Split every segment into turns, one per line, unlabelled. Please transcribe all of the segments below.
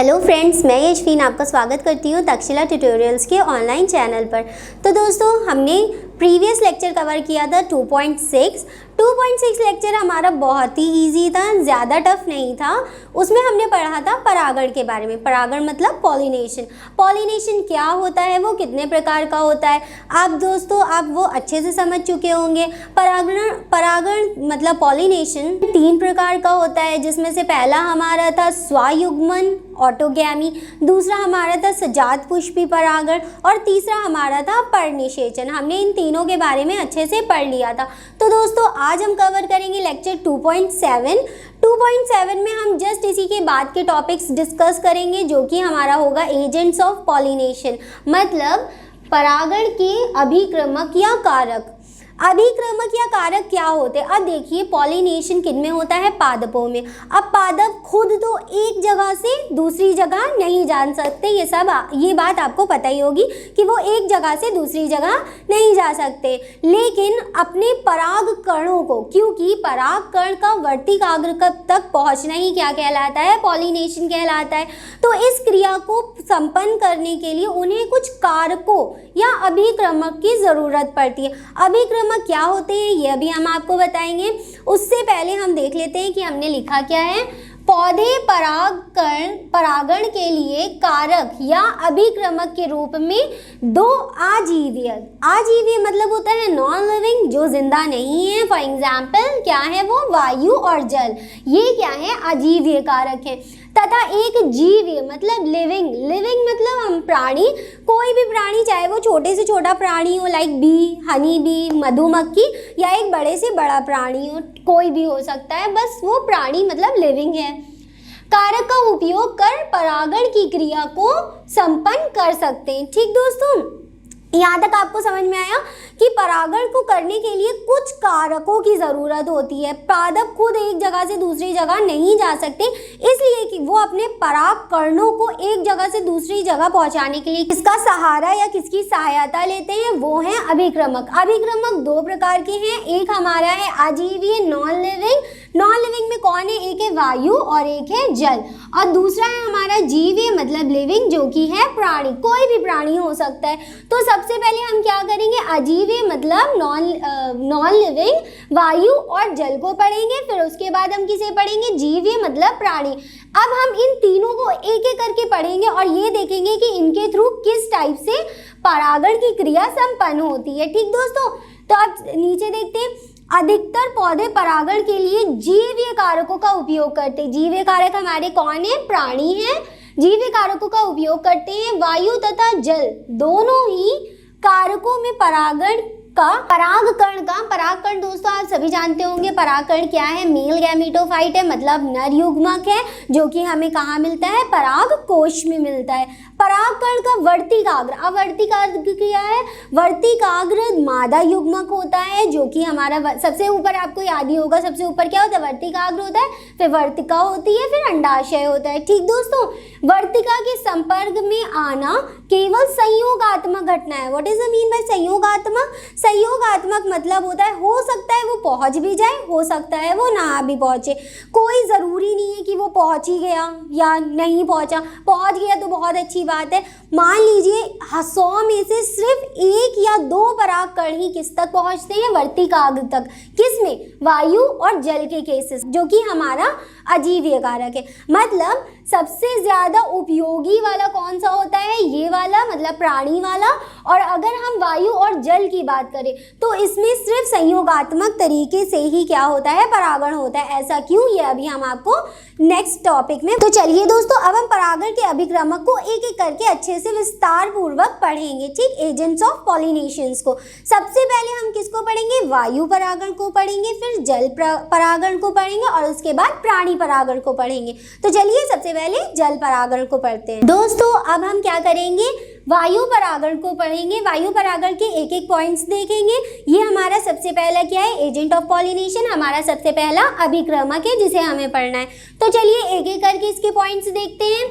Hello friends, मैं यशवीन आपका स्वागत करती हूँ तक्षशिला ट्यूटोरियल्स के ऑनलाइन चैनल पर। तो दोस्तों, हमने प्रीवियस लेक्चर कवर किया था 2.6 लेक्चर हमारा बहुत ही इजी था, ज़्यादा टफ नहीं था। उसमें हमने पढ़ा था परागण के बारे में। परागण मतलब पॉलिनेशन। पॉलिनेशन क्या होता है, वो कितने प्रकार का होता है, आप दोस्तों आप वो अच्छे से समझ चुके होंगे। परागण मतलब पॉलिनेशन 3 प्रकार का होता है, जिसमें से पहला हमारा था स्वायुग्मन ऑटोगैमी, दूसरा हमारा था सजात पुष्पी परागण और तीसरा हमारा था पर्णनिषेचन। हमने इन तीनों के बारे में अच्छे से पढ़ लिया था। तो दोस्तों, आज हम कवर करेंगे लेक्चर 2.7 में हम जस्ट इसी के बाद के टॉपिक्स डिस्कस करेंगे, जो कि हमारा होगा एजेंट्स ऑफ पॉलिनेशन, मतलब परागण के अभिक्रमक या कारक। अभिक्रमक या कारक क्या होते हैं? अब देखिए, पॉलिनेशन किन में होता है? पादपों में। अब पादप खुद तो एक जगह से दूसरी जगह नहीं जा सकते, ये बात आपको पता ही होगी कि वो एक जगह से दूसरी जगह नहीं जा सकते, लेकिन अपने पराग कणों को, क्योंकि पराग कण का वर्तिकाग्र तक पहुंचना ही क्या कहलाता है? पॉलिनेशन कहलाता है। तो इस क्रिया को संपन्न करने के लिए उन्हें कुछ कारकों या अभिक्रमक की जरूरत पड़ती है। अभिक्रमक क्या होते हैं ये अभी हम आपको बताएंगे। उससे पहले हम देख लेते हैं कि हमने लिखा क्या है। पौधे परागण के लिए कारक या अभिक्रमक के रूप में 2 आजीवीय मतलब होता है नॉन लिविंग, जो जिंदा नहीं है। फॉर एग्जाम्पल क्या है वो? वायु और जल। ये क्या है? अजीवीय कारक है। तथा एक जीवीय मतलब लिविंग मतलब हम प्राणी, कोई भी प्राणी, चाहे वो छोटे से छोटा प्राणी हो लाइक बी, हनी बी, मधुमक्खी, या एक बड़े से बड़ा प्राणी हो, कोई भी हो सकता है, बस वो प्राणी मतलब लिविंग है। कारक का उपयोग कर परागण की क्रिया को संपन्न कर सकते हैं। ठीक दोस्तों, यहाँ तक आपको समझ में आया कि परागण को करने के लिए कुछ कारकों की ज़रूरत होती है। पादप खुद एक जगह से दूसरी जगह नहीं जा सकते, इसलिए कि वो अपने पराग कणों को एक जगह से दूसरी जगह पहुंचाने के लिए किसका सहारा या किसकी सहायता लेते हैं? वो हैं अभिक्रमक। अभिक्रमक 2 प्रकार के हैं। एक हमारा है अजीवीय नॉन लिविंग में कौन है? एक है वायु और एक है जल, और दूसरा है हमारा जीवीय मतलब लिविंग, जो कि है प्राणी, कोई भी प्राणी हो सकता है। तो सबसे पहले हम क्या करेंगे? अजीवीय मतलब नॉन लिविंग वायु और जल को पढ़ेंगे, फिर उसके बाद हम किसे पढ़ेंगे? जीवीय मतलब प्राणी। अब हम इन तीनों को एक एक करके पढ़ेंगे और ये देखेंगे कि इनके थ्रू किस टाइप से परागण की क्रिया संपन्न होती है। ठीक दोस्तों, तो आप नीचे देखते हैं, अधिकतर पौधे परागण के लिए जीवीय कारकों का उपयोग करते हैं। जीवीय कारक हमारे कौन है? प्राणी हैं। जीवीय कारकों का उपयोग करते हैं। वायु तथा जल दोनों ही कारकों में परागकण दोस्तों आप सभी जानते होंगे। परागकण क्या है? मेल गैमेटोफाइट है, मतलब नर युग्मक है, जो कि हमें कहाँ मिलता है? पराग कोश में मिलता है। परागकण का वर्तिकाग्र, अब वर्तिकाग्र क्या है? वर्तिकाग्र मादा युग्मक होता है, जो कि हमारा सबसे ऊपर, आपको याद ही होगा, सबसे ऊपर क्या होता है? वर्तिकाग्र होता है, फिर वर्तिका होती है, फिर अंडाशय होता है। ठीक दोस्तों, वर्तिका के संपर्क में आना केवल संयोगात्मक घटना है। What is the mean by संयोगात्मक? संयोगात्मक मतलब होता है, हो सकता है वो पहुंच भी जाए, हो सकता है वो ना भी पहुंचे। कोई ज़रूरी नहीं है कि वो पहुंच ही गया या नहीं पहुंचा। पहुंच गया तो बहुत अच्छी बात है। मान लीजिए 100 में से सिर्फ 1 या 2 परागकण ही किस तक पहुंचते हैं? वर्तिकाग्र तक। किस में? वायु और जल के केसेस, जो कि हमारा अजीवीय कारक है। मतलब सबसे ज़्यादा उपयोगी वाला कौन सा होता है? ये वाला, मतलब प्राणी वाला। और अगर हम वायु और जल की बात करें तो इसमें सिर्फ संयोगात्मक तरीके से ही क्या होता है? परागण होता है। ऐसा क्यों? ये अभी हम आपको नेक्स्ट टॉपिक में। तो चलिए दोस्तों, अब हम परागण के अभिक्रमक को एक एक करके अच्छे से विस्तार पूर्वक पढ़ेंगे। ठीक, एजेंट्स ऑफ पॉलिनेशंस को। सबसे पहले हम किसको पढ़ेंगे? वायु परागण को पढ़ेंगे, फिर जल परागण को पढ़ेंगे और उसके बाद प्राणी परागण को पढ़ेंगे। तो चलिए सबसे पहले जल परागण को पढ़ते हैं। दोस्तों, अब हम क्या करेंगे? वायु परागण को पढ़ेंगे। वायु परागण के एक एक पॉइंट्स देखेंगे। ये हमारा सबसे पहला क्या है? एजेंट ऑफ पॉलिनेशन, हमारा सबसे पहला अभिक्रमक है, जिसे हमें पढ़ना है। तो चलिए एक एक करके इसके पॉइंट्स देखते हैं।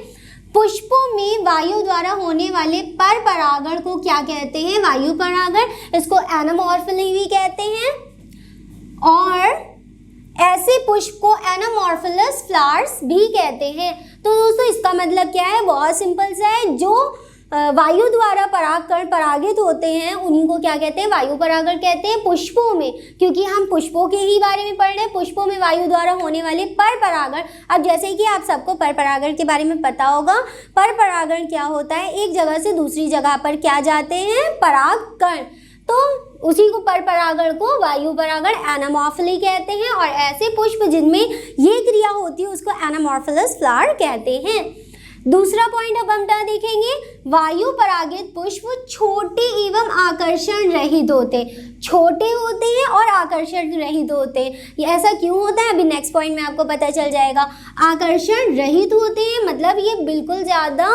पुष्पों में वायु द्वारा होने वाले पर परागण को क्या कहते हैं? वायु परागण। इसको एनामॉर्फली भी कहते हैं, और ऐसे पुष्प को एनामॉर्फलस फ्लावर्स भी कहते हैं। तो दोस्तों इसका मतलब क्या है, बहुत सिंपल सा है, जो वायु द्वारा परागकण परागित होते हैं उन्हीं को क्या कहते हैं, वायु परागण कहते हैं। पुष्पों में, क्योंकि हम पुष्पों के ही बारे में पढ़ रहे हैं, पुष्पों में वायु द्वारा होने वाले पर परागण। अब जैसे कि आप सबको पर परागण के बारे में पता होगा, पर परागण क्या होता है, एक जगह से दूसरी जगह पर क्या जाते हैं, परागकण, तो उसी को पर परागण को वायु परागण एनामॉर्फली कहते हैं। और ऐसे पुष्प जिनमें ये क्रिया होती है उसको एनामॉर्फलस फ्लावर कहते हैं। दूसरा पॉइंट अब हम क्या देखेंगे, वायु परागित पुष्प छोटे एवं आकर्षण रहित होते, छोटे होते हैं और आकर्षण रहित होते हैं। ये ऐसा क्यों होता है, अभी नेक्स्ट पॉइंट में आपको पता चल जाएगा। आकर्षण रहित होते हैं मतलब ये बिल्कुल ज़्यादा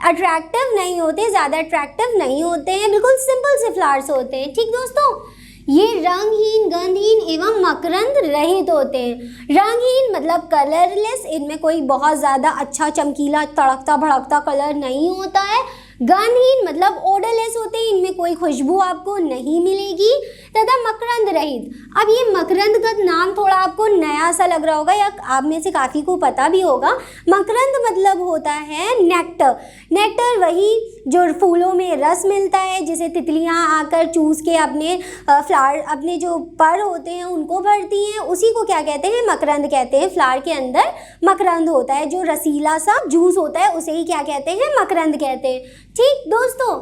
अट्रैक्टिव नहीं होते, ज़्यादा अट्रैक्टिव नहीं होते हैं, बिल्कुल सिंपल से फ्लावर्स होते हैं। ठीक दोस्तों, ये रंगहीन, गंधहीन एवं मकरंद रहित होते हैं। रंगहीन मतलब कलरलेस, इनमें कोई बहुत ज़्यादा अच्छा चमकीला तड़कता भड़कता कलर नहीं होता है। गंधहीन मतलब ओडरलेस होते हैं, इनमें कोई खुशबू आपको नहीं मिलेगी। तथा मकरंद रहित, अब ये मकरंद का नाम थोड़ा आपको नया सा लग रहा होगा या आप में से काफ़ी को पता भी होगा। मकरंद मतलब होता है नेक्टर। नेक्टर वही जो फूलों में रस मिलता है, जिसे तितलियां आकर चूस के अपने फ्लावर, अपने जो पर होते हैं उनको भरती हैं, उसी को क्या कहते हैं, मकरंद कहते हैं। फ्लावर के अंदर मकरंद होता है, जो रसीला सा जूस होता है उसे ही क्या कहते हैं, मकरंद कहते हैं। ठीक दोस्तों,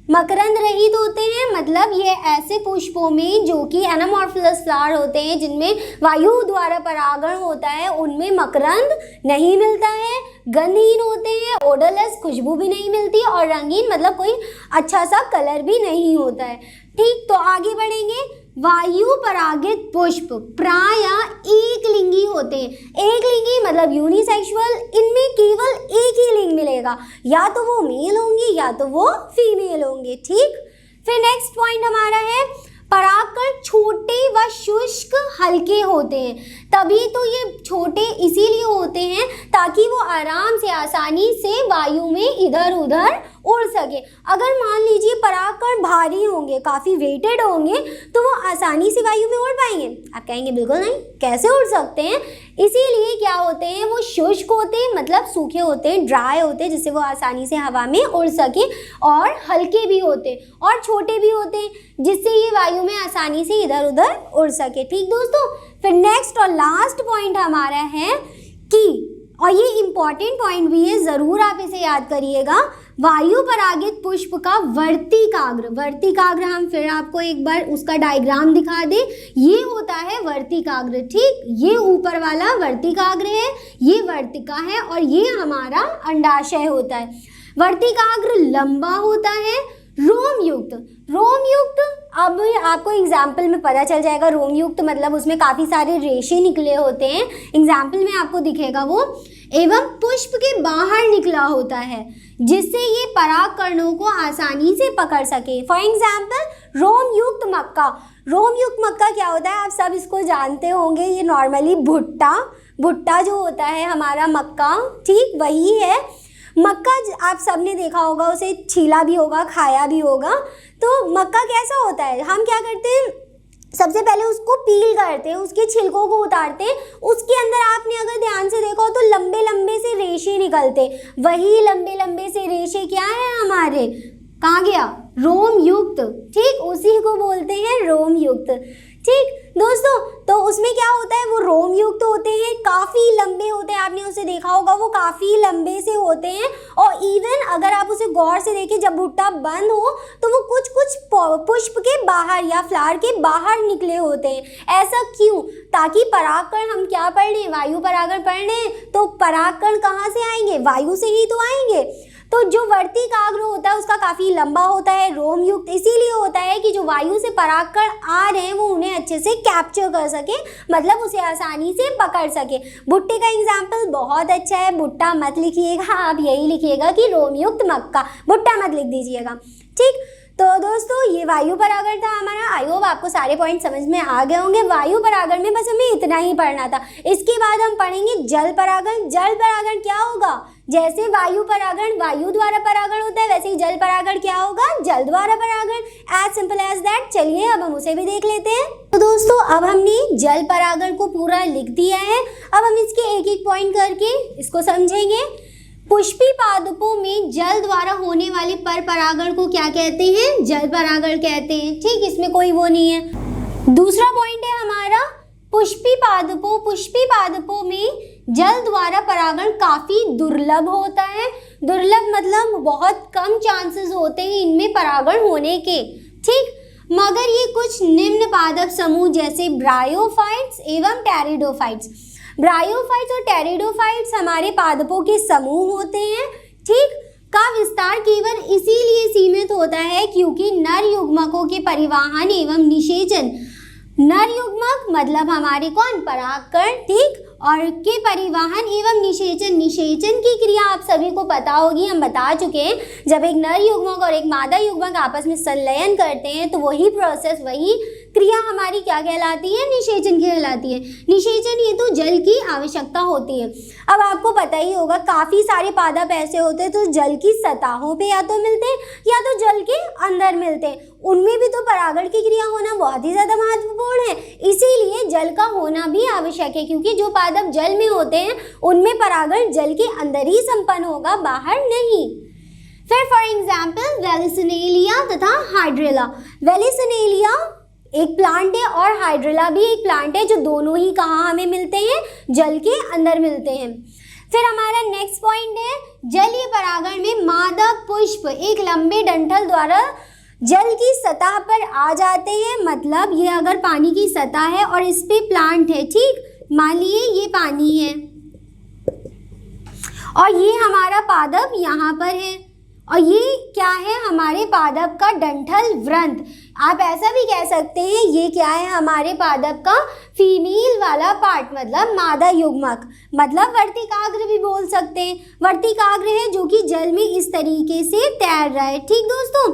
मकरंद रहित होते हैं मतलब ये ऐसे पुष्पों में जो कि एनामॉर्फलस फ्लावर होते हैं, जिनमें वायु द्वारा परागण होता है, उनमें मकरंद नहीं मिलता है। गंधहीन होते हैं, ओडरलेस, खुशबू भी नहीं मिलती, और रंगीन मतलब कोई अच्छा सा कलर भी नहीं होता है। ठीक, तो आगे बढ़ेंगे। वायु परागित पुष्प प्रायः एक लिंगी होते हैं। एक लिंगी मतलब यूनिसेक्सुअल, इनमें केवल एक ही लिंग मिलेगा, या तो वो मेल होंगे या तो वो फीमेल होंगे। ठीक, फिर नेक्स्ट पॉइंट हमारा है परागकण छोटे व शुष्क हल्के होते हैं। तभी तो ये छोटे इसीलिए होते हैं ताकि वो आराम से आसानी से वायु में इधर उधर उड़ सके। अगर मान लीजिए परागकण भारी होंगे, काफ़ी वेटेड होंगे, तो वो आसानी से वायु में उड़ पाएंगे? आप कहेंगे बिल्कुल नहीं, कैसे उड़ सकते हैं। इसीलिए क्या होते हैं, वो शुष्क होते हैं मतलब सूखे होते हैं, ड्राई होते हैं, जिससे वो आसानी से हवा में उड़ सके, और हल्के भी होते हैं और छोटे भी होते हैं, जिससे ये वायु में आसानी से इधर उधर उड़ सके। ठीक दोस्तों, फिर नेक्स्ट और लास्ट पॉइंट हमारा है कि, और ये इम्पॉर्टेंट पॉइंट भी है, ज़रूर आप इसे याद करिएगा, वायु परागित पुष्प का वर्तिकाग्र। वर्तिकाग्र हम फिर आपको एक बार उसका डायग्राम दिखा दे। ये होता है वर्तिकाग्र। ठीक, ये ऊपर वाला वर्तिकाग्र है, ये वर्तिका है, और ये हमारा अंडाशय होता है। वर्तिकाग्र लंबा होता है, रोमयुक्त। रोमयुक्त, अब आपको एग्जाम्पल में पता चल जाएगा। रोमयुक्त मतलब उसमें काफ़ी सारे रेशे निकले होते हैं, एग्जाम्पल में आपको दिखेगा वो। एवं पुष्प के बाहर निकला होता है, जिससे ये परागकणों को आसानी से पकड़ सके। फॉर एग्जाम्पल रोमयुक्त मक्का। रोमयुक्त मक्का क्या होता है, आप सब इसको जानते होंगे। ये नॉर्मली भुट्टा जो होता है हमारा मक्का, ठीक वही है। मक्का आप सब ने देखा होगा, उसे छीला भी होगा, खाया भी होगा। तो मक्का कैसा होता है, हम क्या करते हैं, सबसे पहले उसको पील करते हैं, उसके छिलकों को उतारते हैं। उसके अंदर आपने अगर ध्यान से देखा हो तो लंबे लंबे से रेशे निकलते, वही लंबे लंबे से रेशे क्या है हमारे, कहाँ गया, रोमयुक्त। ठीक, उसी को बोलते हैं रोमयुक्त। ठीक दोस्तों, तो उसमें क्या होता है, वो रोमयुक्त होते हैं, काफ़ी लंबे होते हैं, आपने उसे देखा होगा, वो काफ़ी लंबे से होते हैं। और इवन अगर आप उसे गौर से देखें, जब भुट्टा बंद हो तो वो कुछ कुछ पुष्प के बाहर या फ्लावर के बाहर निकले होते हैं। ऐसा क्यों, ताकि परागकण, हम क्या पढ़ रहे हैं, वायु परागण पढ़ रहे हैं, तो परागकण कहाँ से आएंगे, वायु से ही तो आएंगे। तो जो वर्तिकाग्र होता है उसका काफ़ी लंबा होता है, रोमयुक्त इसीलिए होता है कि जो वायु से परागकण आ रहे हैं वो उन्हें अच्छे से कैप्चर कर सके, मतलब उसे आसानी से पकड़ सके। भुट्टे का एग्जाम्पल बहुत अच्छा है, भुट्टा मत लिखिएगा, आप यही लिखिएगा कि रोमयुक्त मक्का, भुट्टा मत लिख दीजिएगा। ठीक, तो दोस्तों ये वायु परागण था हमारा। आई होप आपको सारे पॉइंट समझ में आ गए होंगे। वायु परागण में बस हमें इतना ही पढ़ना था। इसके बाद हम पढ़ेंगे जल परागण। जल परागण क्या होगा, जैसे वायु परागण वायु द्वारा परागण होता है, वैसे ही जल परागण क्या होगा, जल द्वारा परागण। As simple as that. चलिए अब हम उसे भी देख लेते हैं। तो दोस्तों अब हमने जल परागण को पूरा लिख दिया है। अब हम इसके एक एक पॉइंट करके इसको समझेंगे। पुष्पी पादपों में जल द्वारा होने वाले पर परागण को क्या कहते हैं? जल परागण कहते हैं। ठीक, इसमें कोई वो नहीं है। दूसरा पॉइंट है हमारा पुष्पी पादपों में जल द्वारा परागण काफी दुर्लभ होता है। दुर्लभ मतलब बहुत कम चांसेस होते हैं इनमें परागण होने के। ठीक, मगर ये कुछ निम्न पादप समूह जैसे ब्रायोफाइट्स एवं टेरिडोफाइट्स, ब्रायोफाइट्स और टेरिडोफाइट्स हमारे पादपों के समूह होते हैं। ठीक, का विस्तार केवल इसीलिए सीमित होता है क्योंकि नर युग्मकों के परिवहन एवं निषेचन, नर युग्मक मतलब हमारे कौन? परागकण। ठीक, और के परिवहन एवं निषेचन की क्रिया आप सभी को पता होगी, हम बता चुके हैं। जब एक नर युग्मक और एक मादा युग्मक आपस में संलयन करते हैं तो वही प्रोसेस, वही क्रिया हमारी क्या कहलाती है? निषेचन कहलाती है। निषेचन हेतु जल की आवश्यकता होती है। अब आपको पता ही होगा काफ़ी सारे पादप ऐसे होते हैं तो जल की सतहों पे या तो मिलते हैं या तो जल के अंदर मिलते हैं, उनमें भी तो परागण की क्रिया होना बहुत ही ज़्यादा महत्वपूर्ण है। इसीलिए जल का होना भी आवश्यक है क्योंकि जो पादप जल में होते हैं उनमें परागण जल के अंदर ही संपन्न होगा, बाहर नहीं। फिर फॉर एग्जाम्पल वेलिसिनेलिया तथा हाइड्रेला। वेलिसिनेलिया एक प्लांट है और हाइड्रेला भी एक प्लांट है जो दोनों ही कहाँ हमें मिलते हैं? जल के अंदर मिलते हैं। फिर हमारा नेक्स्ट पॉइंट है जलीय परागण में मादा पुष्प एक लंबे डंठल द्वारा जल की सतह पर आ जाते हैं। मतलब ये अगर पानी की सतह है और इस पे प्लांट है, ठीक, मान लिए ये पानी है और ये हमारा पादप यहाँ पर है और ये क्या है? हमारे पादप का डंठल व्रंत। आप ऐसा भी कह सकते हैं ये क्या है? हमारे पादप का फीमेल वाला पार्ट मतलब मादा युग्मक, मतलब वर्तिकाग्र भी बोल सकते हैं। वर्तिकाग्र है जो कि जल में इस तरीके से तैर रहा है। ठीक दोस्तों,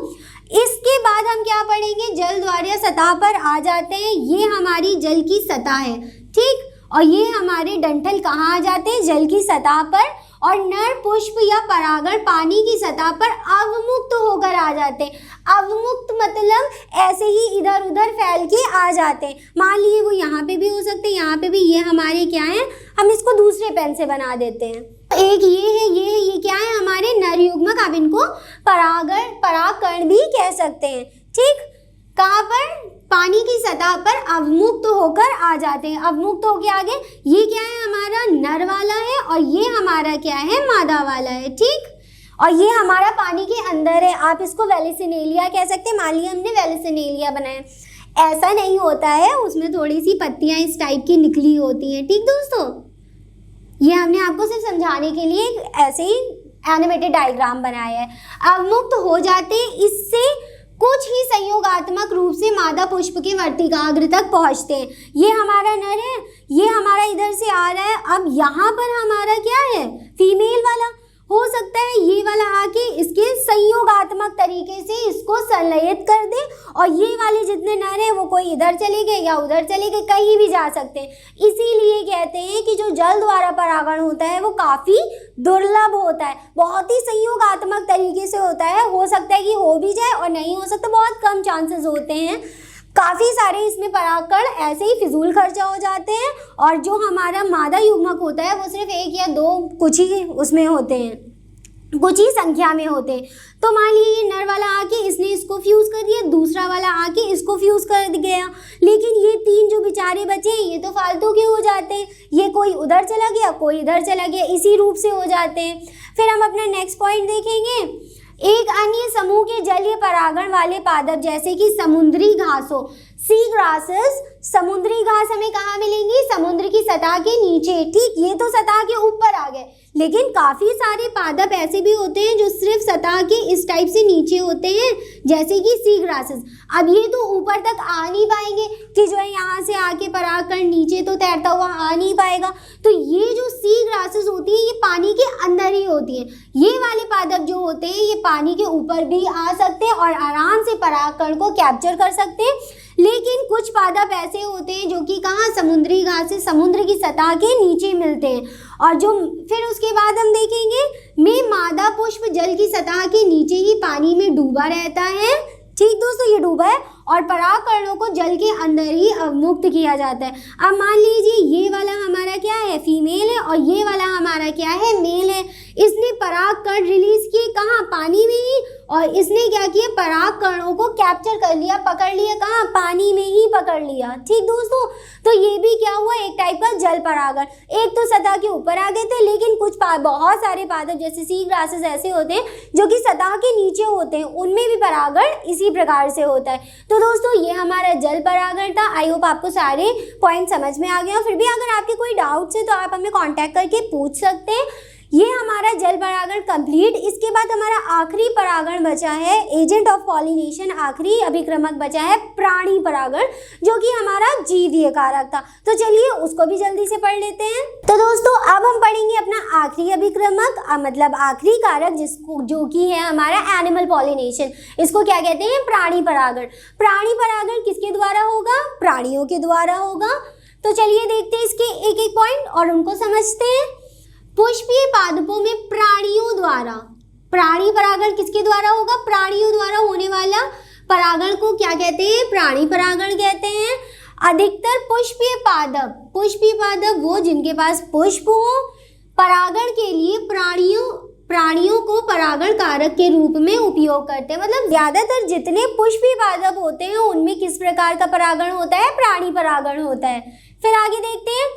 इसके बाद हम क्या पढ़ेंगे? जल द्वारा सतह पर आ जाते हैं। ये हमारी जल की सतह है, ठीक, और ये हमारे डंठल कहाँ आ जाते हैं? जल की सतह पर। और नर पुष्प या परागण पानी की सतह पर अवमुक्त होकर आ जाते हैं। अवमुक्त मतलब ऐसे ही इधर उधर फैल के आ जाते हैं। मान लिए वो यहाँ पे भी हो सकते हैं, यहाँ पे भी। ये हमारे क्या है? हम इसको दूसरे पेन से बना देते हैं। एक ये क्या है? हमारे नर युग्मक। आप इनको परागकण भी कह सकते हैं। ठीक, कहाँ पर? पानी की सतह पर अवमुक्त होकर आ जाते हैं। अवमुक्त होके आगे ये क्या है? हमारा नर वाला है और ये हमारा क्या है? मादा वाला है। ठीक, और ये हमारा पानी के अंदर है। आप इसको वेलिसिनेलिया कह सकते हैं। मान लिया हमने वेलिसिनेलिया बनाया, ऐसा नहीं होता है, उसमें थोड़ी सी पत्तियां इस टाइप की निकली होती हैं। ठीक दोस्तों, ये हमने आपको सिर्फ समझाने के लिए ऐसे ही एनिमेटेड डायग्राम बनाया है। अवमुक्त हो जाते हैं, इससे कुछ ही संयोगात्मक रूप से मादा पुष्प के वर्तिकाग्र तक पहुंचते हैं। ये हमारा नर है, ये हमारा इधर से आ रहा है। अब यहाँ पर हमारा क्या है? फीमेल वाला। हो सकता है ये वाला आके इसके संयोगात्मक तरीके से इसको संलयित कर दे और ये वाले जितने नर हैं वो कोई इधर चले गए या उधर चले गए, कहीं भी जा सकते हैं। इसीलिए कहते हैं कि जो जल द्वारा परागण होता है वो काफ़ी दुर्लभ होता है, बहुत ही संयोगात्मक तरीके से होता है। हो सकता है कि हो भी जाए और नहीं हो सकता, बहुत कम चांसेस होते हैं। काफ़ी सारे इसमें परागकण ऐसे ही फिजूल खर्चा हो जाते हैं और जो हमारा मादा युग्मक होता है वो सिर्फ एक या दो कुछ ही उसमें होते हैं, कुछ ही संख्या में होते हैं। तो मान लीजिए ये नर वाला आके इसने इसको फ्यूज़ कर दिया, दूसरा वाला आके इसको फ्यूज़ कर गया, लेकिन ये तीन जो बेचारे बचे ये तो फालतू के हो जाते हैं। ये कोई उधर चला गया, कोई इधर चला गया, इसी रूप से हो जाते हैं। फिर हम अपना नेक्स्ट पॉइंट देखेंगे। एक अन्य समूह के जलीय परागण वाले पादप जैसे कि समुद्री घासों, सी ग्रासेस, समुद्री घास हमें कहाँ मिलेंगी? समुद्र की सतह के नीचे। ठीक, ये तो सतह के ऊपर आ गए, लेकिन काफ़ी सारे पादप ऐसे भी होते हैं जो सिर्फ सतह के इस टाइप से नीचे होते हैं, जैसे कि सी ग्रासेस। अब ये तो ऊपर तक आ नहीं पाएंगे कि जो है यहाँ से आके परागकण नीचे तो तैरता हुआ आ नहीं पाएगा। तो ये जो सी ग्रासेस होती है ये पानी के अंदर ही होती है। ये वाले पादप जो होते हैं ये पानी के ऊपर भी आ सकते हैं और आराम से परागकण को कैप्चर कर सकते हैं। लेकिन कुछ पादप ऐसे होते हैं जो कि कहाँ? समुद्री घास से समुद्र की सतह के नीचे मिलते हैं। और जो फिर उसके बाद हम देखेंगे में मादा पुष्प जल की सतह के नीचे ही पानी में डूबा रहता है। ठीक दोस्तों, ये डूबा है और परागकणों को जल के अंदर ही अवमुक्त किया जाता है। अब मान लीजिए ये वाला हमारा क्या है, फीमेल है, और ये वाला हमारा क्या है, मेल है। इसने परागकण रिलीज किए कहाँ, पानी में ही, और इसने क्या किया, परागकणों को कैप्चर कर लिया, पकड़ लिया कहाँ, पानी में ही पकड़ लिया। ठीक दोस्तों, तो ये भी क्या हुआ, एक टाइप का जल परागण। एक तो सतह के ऊपर आ गए थे, लेकिन कुछ बहुत सारे पादप जैसे सी ग्रासेस ऐसे होते हैं जो कि सतह के नीचे होते हैं, उनमें भी परागण इसी प्रकार से होता है। तो दोस्तों ये हमारा जल परागण था। आई होप आपको सारे पॉइंट समझ में आ गए। फिर भी अगर आपके कोई डाउट्स है तो आप हमें कांटेक्ट करके पूछ सकते हैं। ये हमारा जल परागण कंप्लीट। इसके बाद हमारा आखिरी परागण बचा है, एजेंट ऑफ पॉलिनेशन, आखिरी अभिक्रमक बचा है प्राणी परागण, जो कि हमारा जीवीय कारक था। तो चलिए उसको भी जल्दी से पढ़ लेते हैं। तो दोस्तों अब हम पढ़ेंगे अपना आखिरी अभिक्रमक, मतलब आखिरी कारक, जिसको जो कि है हमारा एनिमल पॉलिनेशन। इसको क्या कहते हैं, प्राणी परागण। प्राणी परागण किसके द्वारा होगा, प्राणियों के द्वारा होगा। तो चलिए देखते हैं इसके एक एक पॉइंट और उनको समझते हैं। पुष्पीय पादपों में प्राणियों द्वारा, प्राणी परागण किसके द्वारा होगा, प्राणियों द्वारा होने वाला परागण को क्या कहते हैं, प्राणी परागण कहते हैं। अधिकतर पुष्पीय पादप वो जिनके पास पुष्प हो, परागण के लिए प्राणियों को परागण कारक के रूप में उपयोग करते हैं। मतलब ज्यादातर जितने पुष्पीय पादप होते हैं उनमें किस प्रकार का परागण होता है, प्राणी परागण होता है। फिर आगे देखते हैं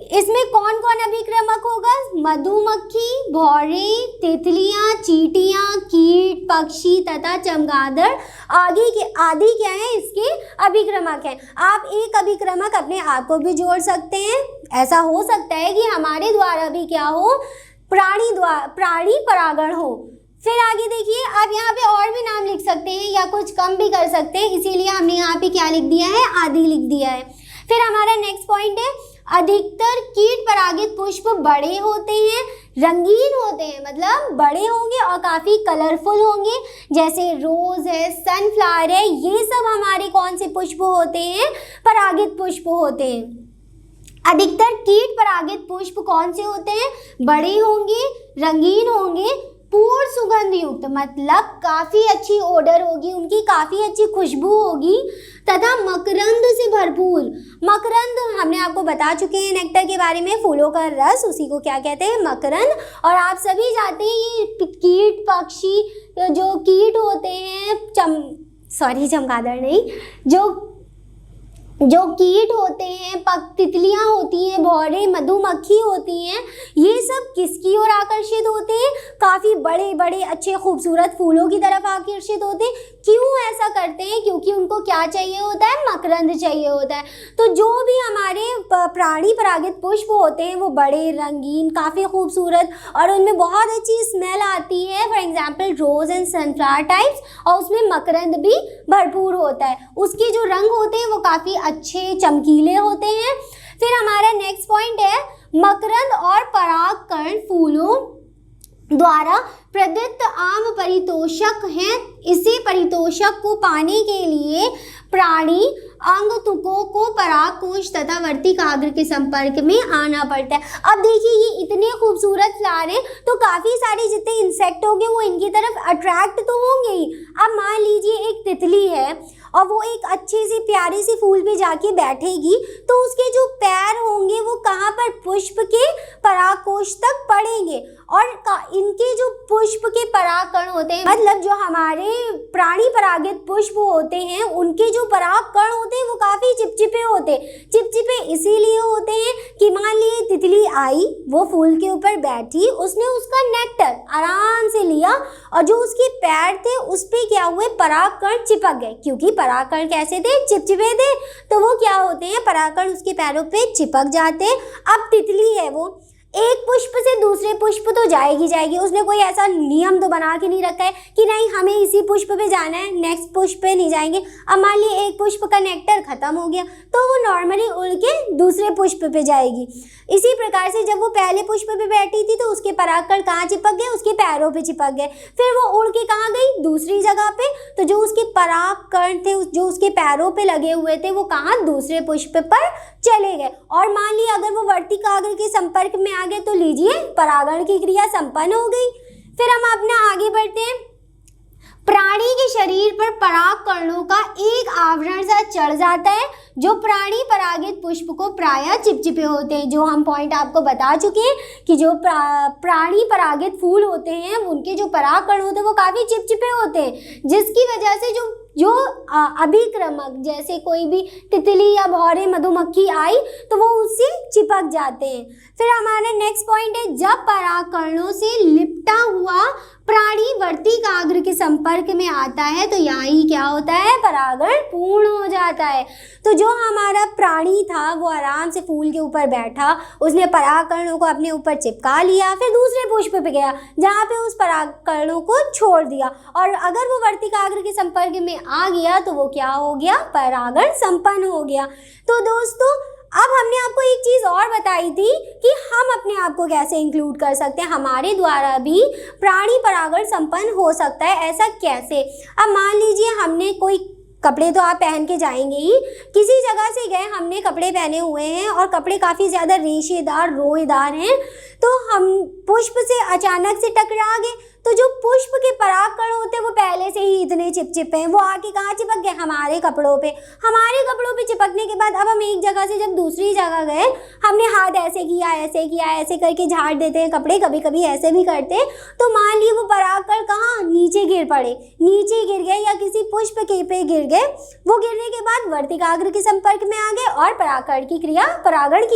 इसमें कौन कौन अभिक्रमक होगा, मधुमक्खी, भौरे, तितलियां, चींटियां, कीट, पक्षी तथा चमगादड़ आदि क्या है, इसके अभिक्रमक हैं। आप एक अभिक्रमक अपने आप को भी जोड़ सकते हैं। ऐसा हो सकता है कि हमारे द्वारा भी क्या हो, प्राणी परागण हो। फिर आगे देखिए, आप यहाँ पे और भी नाम लिख सकते हैं या कुछ कम भी कर सकते हैं, इसीलिए हमने यहाँ पे क्या लिख दिया है, आदि लिख दिया है। फिर हमारा नेक्स्ट पॉइंट है, अधिकतर कीट परागित पुष्प बड़े होते हैं, रंगीन होते हैं, मतलब बड़े होंगे और काफ़ी कलरफुल होंगे, जैसे रोज़ है, सनफ्लावर है, ये सब हमारे कौन से पुष्प होते हैं, परागित पुष्प होते हैं। अधिकतर कीट परागित पुष्प कौन से होते हैं, बड़े होंगे, रंगीन होंगे, पूर्ण सुगंध युक्त, मतलब काफ़ी अच्छी ओडर होगी उनकी, काफ़ी अच्छी खुशबू होगी, तथा मकरंद से भरपूर। मकरंद हमने आपको बता चुके हैं नेक्टर के बारे में, फूलों का रस, उसी को क्या कहते हैं, मकरंद। और आप सभी जानते हैं ये कीट पक्षी, जो कीट होते हैं, चमगादड़ नहीं, जो कीट होते हैं, तितलियां होती हैं, भौरे, मधुमक्खी होती हैं, ये सब किसकी ओर आकर्षित होते हैं, काफ़ी बड़े बड़े अच्छे खूबसूरत फूलों की तरफ आकर्षित होते हैं। क्यों ऐसा करते हैं, क्योंकि उनको क्या चाहिए होता है, मकरंद चाहिए होता है। तो जो भी हमारे प्राणी परागित पुष्प होते हैं वो बड़े, रंगीन, काफ़ी खूबसूरत, और उनमें बहुत अच्छी स्मेल आती है, for example rose and sunflower types, और उसमें मकरंद भी भरपूर होता है। उसके जो रंग होते हैं वो काफ़ी अच्छे चमकीले होते हैं। फिर हमारा नेक्स्ट पॉइंट है, मकरंद और परागकण फूलों द्वारा प्रदत्त आम परितोषक हैं। इसे परितोषक को पाने के लिए प्राणी अंगतुकों को परागकोश तथा वर्तिकाग्र के संपर्क में आना पड़ता है। अब देखिए ये इतने खूबसूरत फ्लावर हैं, तो काफ़ी सारे जितने इंसेक्ट होंगे वो इनकी तरफ अट्रैक्ट तो होंगे ही। अब मान लीजिए एक तितली है और वो एक अच्छे से प्यारे से फूल पे जाके बैठेगी, तो उसके जो पैर होंगे वो कहाँ पर, पुष्प के परागकोश तक पड़ेंगे, और इनके जो पुष्प के परागकण होते हैं, मतलब जो हमारे प्राणी परागित पुष्प होते हैं, उनके जो परागकण होते हैं वो काफ़ी चिपचिपे होते हैं। चिपचिपे इसीलिए होते हैं कि मान लीजिए तितली आई, वो फूल के ऊपर बैठी, उसने उसका नेक्टर आराम से लिया, और जो उसके पैर थे उस पर क्या हुए, परागकण चिपक गए, क्योंकि परागकण कैसे थे, चिपचिपे थे, तो वो क्या होते हैं, परागकण उसके पैरों पे चिपक जाते हैं। अब तितली है वो एक पुष्प से दूसरे पुष्प तो जाएगी, उसने कोई ऐसा नियम तो बना के नहीं रखा है कि नहीं हमें इसी पुष्प पे जाना है, नेक्स्ट पुष्प पे नहीं जाएंगे। अब मान लीजिए एक पुष्प का नेक्टर खत्म हो गया, तो वो नॉर्मली उड़ के दूसरे पुष्प पे जाएगी। इसी प्रकार से जब वो पहले पुष्प पे बैठी थी तो उसके परागकण कहाँ चिपक गए, उसके पैरों पे चिपक गए, फिर वो उड़ के कहाँ गई, दूसरी जगह पे, तो जो उसके परागकण थे जो उसके पैरों पे लगे हुए थे वो कहाँ, दूसरे पुष्प पर चले गए। और मान लीजिए अगर वो वर्तिकाग्र के संपर्क में आ गए तो लीजिए परागण की क्रिया संपन्न हो गई। फिर हम अपना आगे बढ़ते हैं, प्राणी के शरीर पर पराग कणों का एक आवरण सा चढ़ जाता है। जो प्राणी परागित पुष्प को प्रायः चिपचिपे होते हैं। जो हम पॉइंट आपको बता चुके हैं कि जो प्राणी परागित फूल होते हैं उनके जो पराग कण होते हैं वो काफ़ी चिपचिपे होते हैं, जिसकी वजह से जो अभिक्रमक जैसे कोई भी तितली या भौरे मधुमक्खी आई तो वो उससे चिपक जाते हैं। फिर हमारा नेक्स्ट पॉइंट है, जब परागकणों से लिपटा हुआ प्राणी वर्तिकाग्र के संपर्क में आता है तो यही क्या होता है, परागण पूर्ण हो जाता है। तो जो हमारा प्राणी था वो आराम से फूल के ऊपर बैठा, उसने परागकणों को अपने ऊपर चिपका लिया, फिर दूसरे पुष्प पे गया जहाँ पे उस परागकणों को छोड़ दिया, और अगर वो वर्तिकाग्र के संपर्क में आ गया तो वो क्या हो गया, परागण संपन्न हो गया। तो दोस्तों अब हमने आपको एक चीज़ और बताई थी कि हम अपने आप को कैसे इंक्लूड कर सकते हैं, हमारे द्वारा भी प्राणी परागण संपन्न हो सकता है। ऐसा कैसे? अब मान लीजिए हमने कोई कपड़े तो आप पहन के जाएंगे ही, किसी जगह से गए, हमने कपड़े पहने हुए हैं और कपड़े काफ़ी ज़्यादा रेशेदार रोएदार हैं, तो हम पुष्प से अचानक से टकरा गए तो जो पुष्प के परागकण होते हैं वो पहले से ही इतने चिपचिपे हैं, वो आके कहाँ चिपक गए, हमारे कपड़ों पे। हमारे कपड़ों पे चिपकने के बाद अब हम एक जगह से जब दूसरी जगह गए, हमने हाथ ऐसे किया ऐसे करके झाड़ देते हैं कपड़े, कभी कभी ऐसे भी करते हैं, तो मान ली वो परागकण कहाँ, नीचे गिर पड़े, नीचे गिर गए या किसी पुष्प के पे गिर गए। वो गिरने के बाद वर्तिकाग्र के संपर्क में आ गए और परागण की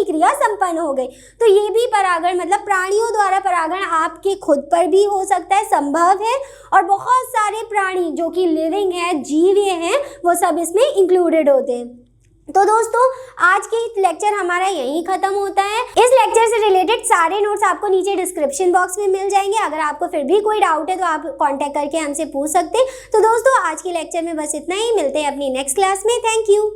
क्रिया संपन्न हो गई। तो ये भी परागण मतलब प्राणियों द्वारा परागण आपके खुद पर भी हो सकता है, संभव है, और बहुत सारे प्राणी जो कि लिविंग है, जीव हैं, वो सब इसमें इंक्लूडेड होते हैं। तो दोस्तों आज की लेक्चर हमारा यहीं खत्म होता है। इस लेक्चर से रिलेटेड सारे नोट्स आपको नीचे डिस्क्रिप्शन बॉक्स में मिल जाएंगे। अगर आपको फिर भी कोई डाउट है तो आप कांटेक्ट करके हमसे पूछ सकते हैं। तो दोस्तों आज के लेक्चर में बस इतना ही, मिलते हैं अपनी नेक्स्ट क्लास में। Thank you.